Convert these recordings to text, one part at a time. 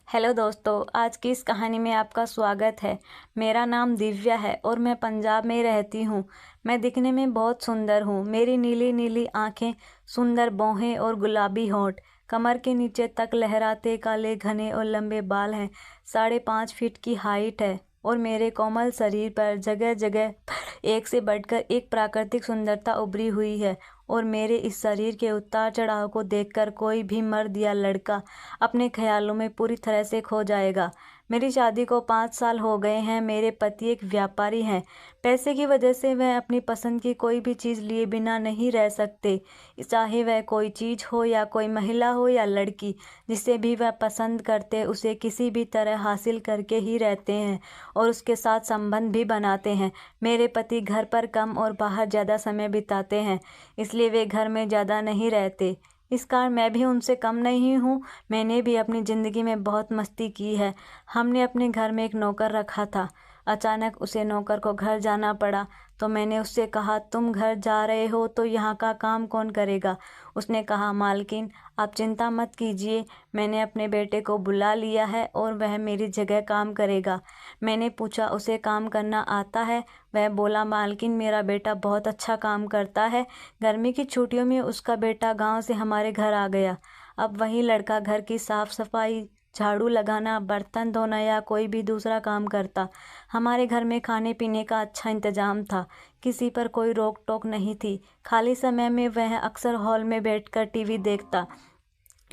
Hello दोस्तों, आज की इस कहानी में आपका स्वागत है। मेरा नाम दिव्या है और मैं पंजाब में रहती हूँ। मैं दिखने में बहुत सुंदर हूँ। मेरी नीली नीली आँखें, सुंदर भौहें और गुलाबी होंठ, कमर के नीचे तक लहराते काले घने और लंबे बाल हैं। 5.5 फीट की हाइट है और मेरे कोमल शरीर पर जगह जगह पर एक से बढ़कर एक प्राकृतिक सुंदरता उभरी हुई है। और मेरे इस शरीर के उतार चढ़ाव को देखकर कोई भी मर्द या लड़का अपने ख्यालों में पूरी तरह से खो जाएगा। मेरी शादी को 5 साल हो गए हैं। मेरे पति एक व्यापारी हैं। पैसे की वजह से वह अपनी पसंद की कोई भी चीज़ लिए बिना नहीं रह सकते, चाहे वह कोई चीज़ हो या कोई महिला हो या लड़की। जिसे भी वह पसंद करते उसे किसी भी तरह हासिल करके ही रहते हैं और उसके साथ संबंध भी बनाते हैं। मेरे पति घर पर कम और बाहर ज़्यादा समय बिताते हैं, इसलिए वे घर में ज़्यादा नहीं रहते। इस कारण मैं भी उनसे कम नहीं हूँ। मैंने भी अपनी ज़िंदगी में बहुत मस्ती की है। हमने अपने घर में एक नौकर रखा था। अचानक उसे नौकर को घर जाना पड़ा, तो मैंने उससे कहा, तुम घर जा रहे हो तो यहाँ का काम कौन करेगा? उसने कहा, मालकिन आप चिंता मत कीजिए, मैंने अपने बेटे को बुला लिया है और वह मेरी जगह काम करेगा। मैंने पूछा, उसे काम करना आता है? वह बोला, मालकिन मेरा बेटा बहुत अच्छा काम करता है। गर्मी की छुट्टियों में उसका बेटा गांव से हमारे घर आ गया। अब वही लड़का घर की साफ सफाई, झाड़ू लगाना, बर्तन धोना या कोई भी दूसरा काम करता। हमारे घर में खाने पीने का अच्छा इंतजाम था, किसी पर कोई रोक टोक नहीं थी। खाली समय में वह अक्सर हॉल में बैठकर टीवी देखता।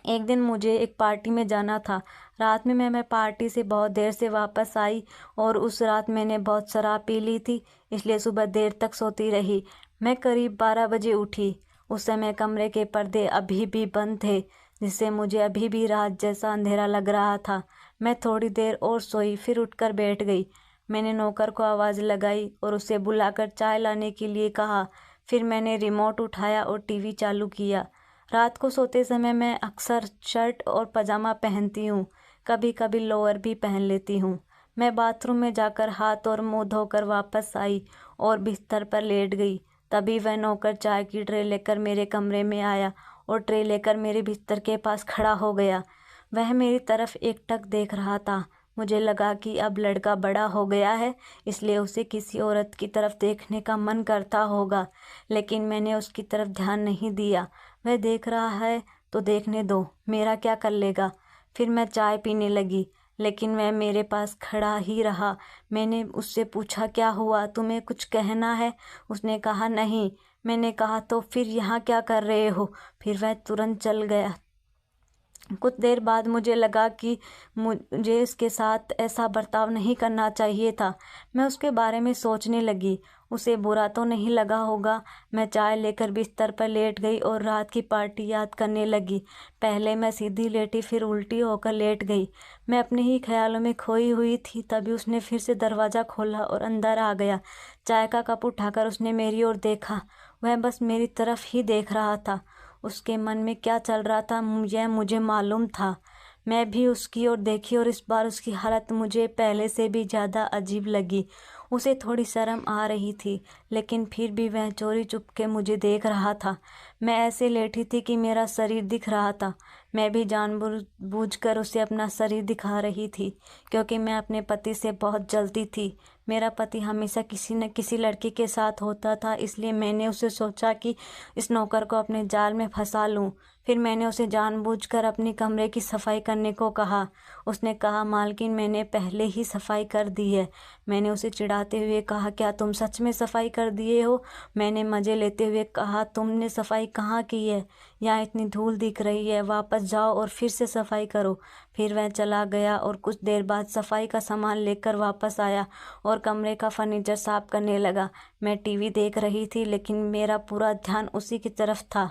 एक दिन मुझे एक पार्टी में जाना था। रात में मैं पार्टी से बहुत देर से वापस आई और उस रात मैंने बहुत शराब पी ली थी, इसलिए सुबह देर तक सोती रही। मैं करीब 12 बजे उठी। उस समय कमरे के पर्दे अभी भी बंद थे, जिससे मुझे अभी भी रात जैसा अंधेरा लग रहा था। मैं थोड़ी देर और सोई, फिर उठकर बैठ गई। मैंने नौकर को आवाज़ लगाई और उसे बुलाकर चाय लाने के लिए कहा। फिर मैंने रिमोट उठाया और टीवी चालू किया। रात को सोते समय मैं अक्सर शर्ट और पजामा पहनती हूँ, कभी कभी लोअर भी पहन लेती हूँ। मैं बाथरूम में जाकर हाथ और मुंह धोकर वापस आई और बिस्तर पर लेट गई। तभी वह नौकर चाय की ट्रे लेकर मेरे कमरे में आया और ट्रे लेकर मेरे बिस्तर के पास खड़ा हो गया। वह मेरी तरफ एकटक देख रहा था। मुझे लगा कि अब लड़का बड़ा हो गया है, इसलिए उसे किसी औरत की तरफ देखने का मन करता होगा, लेकिन मैंने उसकी तरफ ध्यान नहीं दिया। वह देख रहा है तो देखने दो, मेरा क्या कर लेगा। फिर मैं चाय पीने लगी, लेकिन वह मेरे पास खड़ा ही रहा। मैंने उससे पूछा, क्या हुआ, तुम्हें कुछ कहना है? उसने कहा, नहीं। मैंने कहा, तो फिर यहाँ क्या कर रहे हो? फिर वह तुरंत चल गया। कुछ देर बाद मुझे लगा कि मुझे इसके साथ ऐसा बर्ताव नहीं करना चाहिए था। मैं उसके बारे में सोचने लगी, उसे बुरा तो नहीं लगा होगा। मैं चाय लेकर बिस्तर पर लेट गई और रात की पार्टी याद करने लगी। पहले मैं सीधी लेटी, फिर उल्टी होकर लेट गई। मैं अपने ही ख्यालों में खोई हुई थी। तभी उसने फिर से दरवाज़ा खोला और अंदर आ गया। चाय का कप उठाकर उसने मेरी ओर देखा। वह बस मेरी तरफ ही देख रहा था। उसके मन में क्या चल रहा था यह मुझे मालूम था। मैं भी उसकी ओर देखी और इस बार उसकी हालत मुझे पहले से भी ज़्यादा अजीब लगी। उसे थोड़ी शर्म आ रही थी, लेकिन फिर भी वह चोरी चुपके मुझे देख रहा था। मैं ऐसे लेटी थी कि मेरा शरीर दिख रहा था। मैं भी जानबूझकर उसे अपना शरीर दिखा रही थी, क्योंकि मैं अपने पति से बहुत जलती थी। मेरा पति हमेशा किसी न किसी लड़की के साथ होता था, इसलिए मैंने उसे सोचा कि इस नौकर को अपने जाल में फंसा लूं। फिर मैंने उसे जानबूझकर अपने कमरे की सफाई करने को कहा। उसने कहा, मालकिन मैंने पहले ही सफाई कर दी है। मैंने उसे चिढ़ाते हुए कहा, क्या तुम सच में सफाई कर दिए हो? मैंने मज़े लेते हुए कहा, तुमने सफाई कहाँ की है? यहाँ इतनी धूल दिख रही है, वापस जाओ और फिर से सफाई करो। फिर वह चला गया और कुछ देर बाद सफाई का सामान लेकर वापस आया और कमरे का फर्नीचर साफ करने लगा। मैं टीवी देख रही थी, लेकिन मेरा पूरा ध्यान उसी की तरफ था।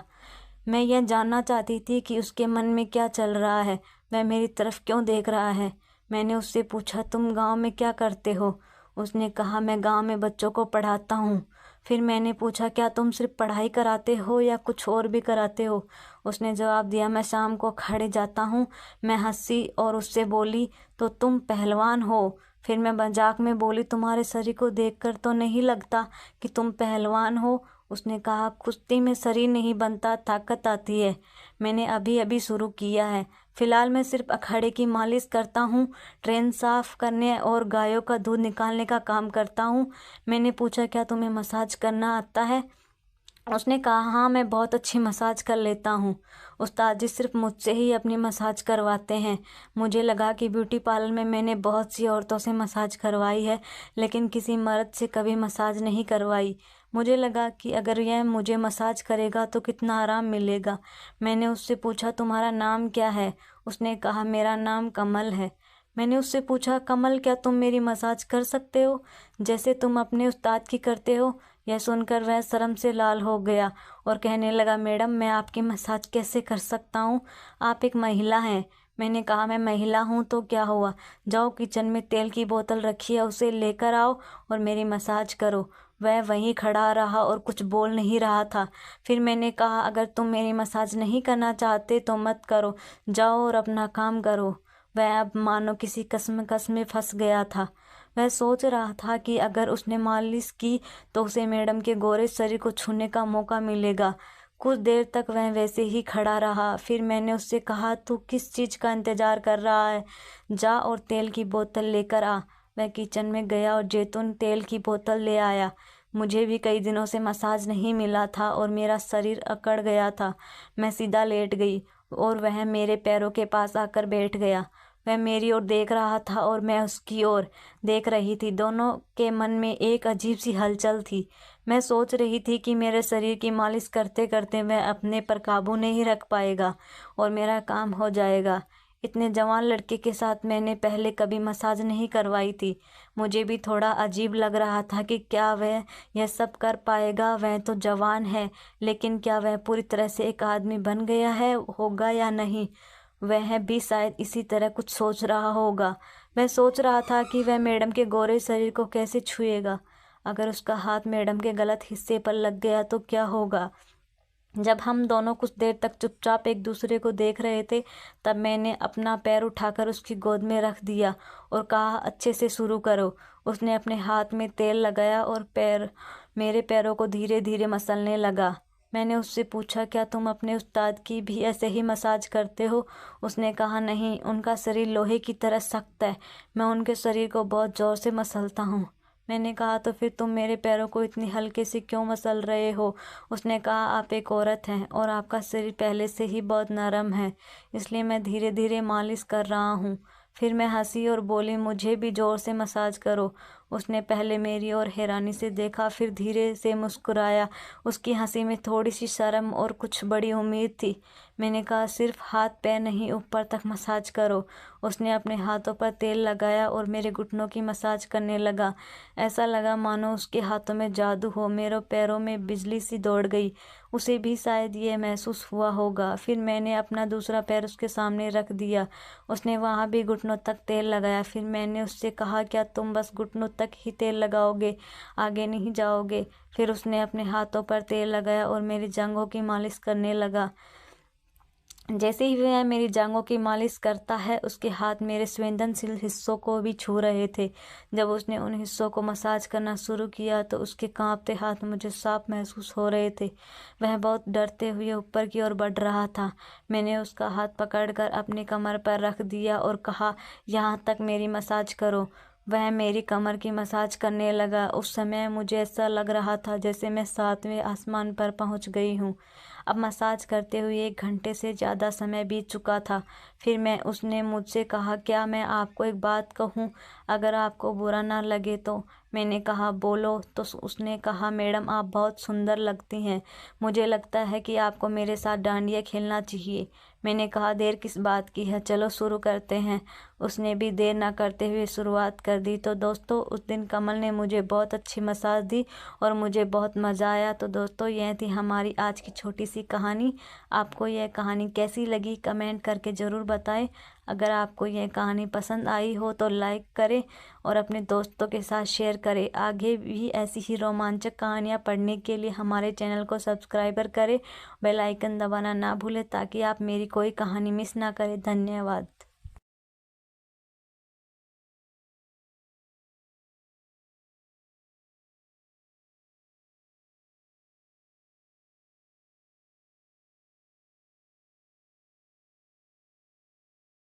मैं यह जानना चाहती थी कि उसके मन में क्या चल रहा है, वह मेरी तरफ क्यों देख रहा है। मैंने उससे पूछा, तुम गांव में क्या करते हो? उसने कहा, मैं गांव में बच्चों को पढ़ाता हूँ। फिर मैंने पूछा, क्या तुम सिर्फ पढ़ाई कराते हो या कुछ और भी कराते हो? उसने जवाब दिया, मैं शाम को अखाड़े जाता हूँ। मैं हंसी और उससे बोली, तो तुम पहलवान हो? फिर मैं मजाक में बोली, तुम्हारे शरीर को देखकर तो नहीं लगता कि तुम पहलवान हो। उसने कहा, कुश्ती में शरीर नहीं बनता, ताकत आती है। मैंने अभी अभी शुरू किया है। फ़िलहाल मैं सिर्फ अखाड़े की मालिश करता हूँ, ट्रेन साफ़ करने और गायों का दूध निकालने का काम करता हूँ। मैंने पूछा, क्या तुम्हें मसाज करना आता है? उसने कहा, हाँ मैं बहुत अच्छी मसाज कर लेता हूँ। उस्ताद जी सिर्फ मुझसे ही अपनी मसाज करवाते हैं। मुझे लगा कि ब्यूटी पार्लर में मैंने बहुत सी औरतों से मसाज करवाई है, लेकिन किसी मर्द से कभी मसाज नहीं करवाई। मुझे लगा कि अगर यह मुझे मसाज करेगा तो कितना आराम मिलेगा। मैंने उससे पूछा, तुम्हारा नाम क्या है? उसने कहा, मेरा नाम कमल है। मैंने उससे पूछा, कमल क्या तुम मेरी मसाज कर सकते हो जैसे तुम अपने उस्ताद की करते हो? यह सुनकर वह शर्म से लाल हो गया और कहने लगा, मैडम मैं आपकी मसाज कैसे कर सकता हूँ? आप एक महिला हैं। मैंने कहा, मैं महिला हूँ तो क्या हुआ? जाओ किचन में तेल की बोतल रखी है, उसे लेकर आओ और मेरी मसाज करो। वह वहीं खड़ा रहा और कुछ बोल नहीं रहा था। फिर मैंने कहा, अगर तुम मेरी मसाज नहीं करना चाहते तो मत करो, जाओ और अपना काम करो। वह अब मानो किसी कश्मकश में फंस गया था। वह सोच रहा था कि अगर उसने मालिश की तो उसे मैडम के गोरे शरीर को छूने का मौका मिलेगा। कुछ देर तक वह वैसे ही खड़ा रहा। फिर मैंने उससे कहा, तू किस चीज़ का इंतज़ार कर रहा है? जा और तेल की बोतल लेकर आ। वह किचन में गया और जैतून तेल की बोतल ले आया। मुझे भी कई दिनों से मसाज नहीं मिला था और मेरा शरीर अकड़ गया था। मैं सीधा लेट गई और वह मेरे पैरों के पास आकर बैठ गया। वह मेरी ओर देख रहा था और मैं उसकी ओर देख रही थी। दोनों के मन में एक अजीब सी हलचल थी। मैं सोच रही थी कि मेरे शरीर की मालिश करते करते वह अपने पर काबू नहीं रख पाएगा और मेरा काम हो जाएगा। इतने जवान लड़के के साथ मैंने पहले कभी मसाज नहीं करवाई थी। मुझे भी थोड़ा अजीब लग रहा था कि क्या वह यह सब कर पाएगा। वह तो जवान है, लेकिन क्या वह पूरी तरह से एक आदमी बन गया है होगा या नहीं? वह भी शायद इसी तरह कुछ सोच रहा होगा। वह सोच रहा था कि वह मैडम के गोरे शरीर को कैसे छुएगा। अगर उसका हाथ मैडम के गलत हिस्से पर लग गया तो क्या होगा? जब हम दोनों कुछ देर तक चुपचाप एक दूसरे को देख रहे थे, तब मैंने अपना पैर उठाकर उसकी गोद में रख दिया और कहा, अच्छे से शुरू करो। उसने अपने हाथ में तेल लगाया और मेरे पैरों को धीरे धीरे मसलने लगा। मैंने उससे पूछा, क्या तुम अपने उस्ताद की भी ऐसे ही मसाज करते हो? उसने कहा, नहीं, उनका शरीर लोहे की तरह सख्त है। मैं उनके शरीर को बहुत ज़ोर से मसलता हूँ। मैंने कहा, तो फिर तुम मेरे पैरों को इतनी हल्के से क्यों मसल रहे हो? उसने कहा, आप एक औरत हैं और आपका शरीर पहले से ही बहुत नरम है, इसलिए मैं धीरे धीरे मालिश कर रहा हूँ। फिर मैं हंसी और बोली, मुझे भी ज़ोर से मसाज करो। उसने पहले मेरी ओर हैरानी से देखा, फिर धीरे से मुस्कुराया। उसकी हंसी में थोड़ी सी शर्म और कुछ बड़ी उम्मीद थी। मैंने कहा, सिर्फ हाथ पैर नहीं, ऊपर तक मसाज करो। उसने अपने हाथों पर तेल लगाया और मेरे घुटनों की मसाज करने लगा। ऐसा लगा मानो उसके हाथों में जादू हो। मेरे पैरों में बिजली सी दौड़ गई। उसे भी शायद ये महसूस हुआ होगा। फिर मैंने अपना दूसरा पैर उसके सामने रख दिया। उसने वहाँ भी घुटनों तक तेल लगाया। फिर मैंने उससे कहा, क्या तुम बस घुटनों तक ही तेल लगाओगे, आगे नहीं जाओगे? फिर उसने अपने हाथों पर तेल लगाया और मेरी जांघों की मालिश करने लगा। जैसे ही वह मेरी जांघों की मालिश करता है, उसके हाथ मेरे संवेदनशील हिस्सों को भी छू रहे थे। जब उसने उन हिस्सों को मसाज करना शुरू किया तो उसके कांपते हाथ मुझे साफ महसूस हो रहे थे। वह बहुत डरते हुए ऊपर की ओर बढ़ रहा था। मैंने उसका हाथ पकड़कर अपनी कमर पर रख दिया और कहा, यहाँ तक मेरी मसाज करो। वह मेरी कमर की मसाज करने लगा। उस समय मुझे ऐसा लग रहा था जैसे मैं 7वें आसमान पर पहुंच गई हूँ। अब मसाज करते हुए 1 घंटे से ज़्यादा समय बीत चुका था। फिर उसने मुझसे कहा, क्या मैं आपको एक बात कहूँ, अगर आपको बुरा ना लगे तो? मैंने कहा, बोलो। तो उसने कहा, मैडम आप बहुत सुंदर लगती हैं। मुझे लगता है कि आपको मेरे साथ डांडिया खेलना चाहिए। मैंने कहा, देर किस बात की है, चलो शुरू करते हैं। उसने भी देर ना करते हुए शुरुआत कर दी। तो दोस्तों, उस दिन कमल ने मुझे बहुत अच्छी मसाज दी और मुझे बहुत मज़ा आया। तो दोस्तों, यह थी हमारी आज की छोटी सी कहानी। आपको यह कहानी कैसी लगी कमेंट करके ज़रूर बताएं। अगर आपको यह कहानी पसंद आई हो तो लाइक करें और अपने दोस्तों के साथ शेयर करें। आगे भी ऐसी ही रोमांचक कहानियाँ पढ़ने के लिए हमारे चैनल को सब्सक्राइबर करें, बेल आइकन दबाना ना भूलें ताकि आप मेरी कोई कहानी मिस ना करें। धन्यवाद।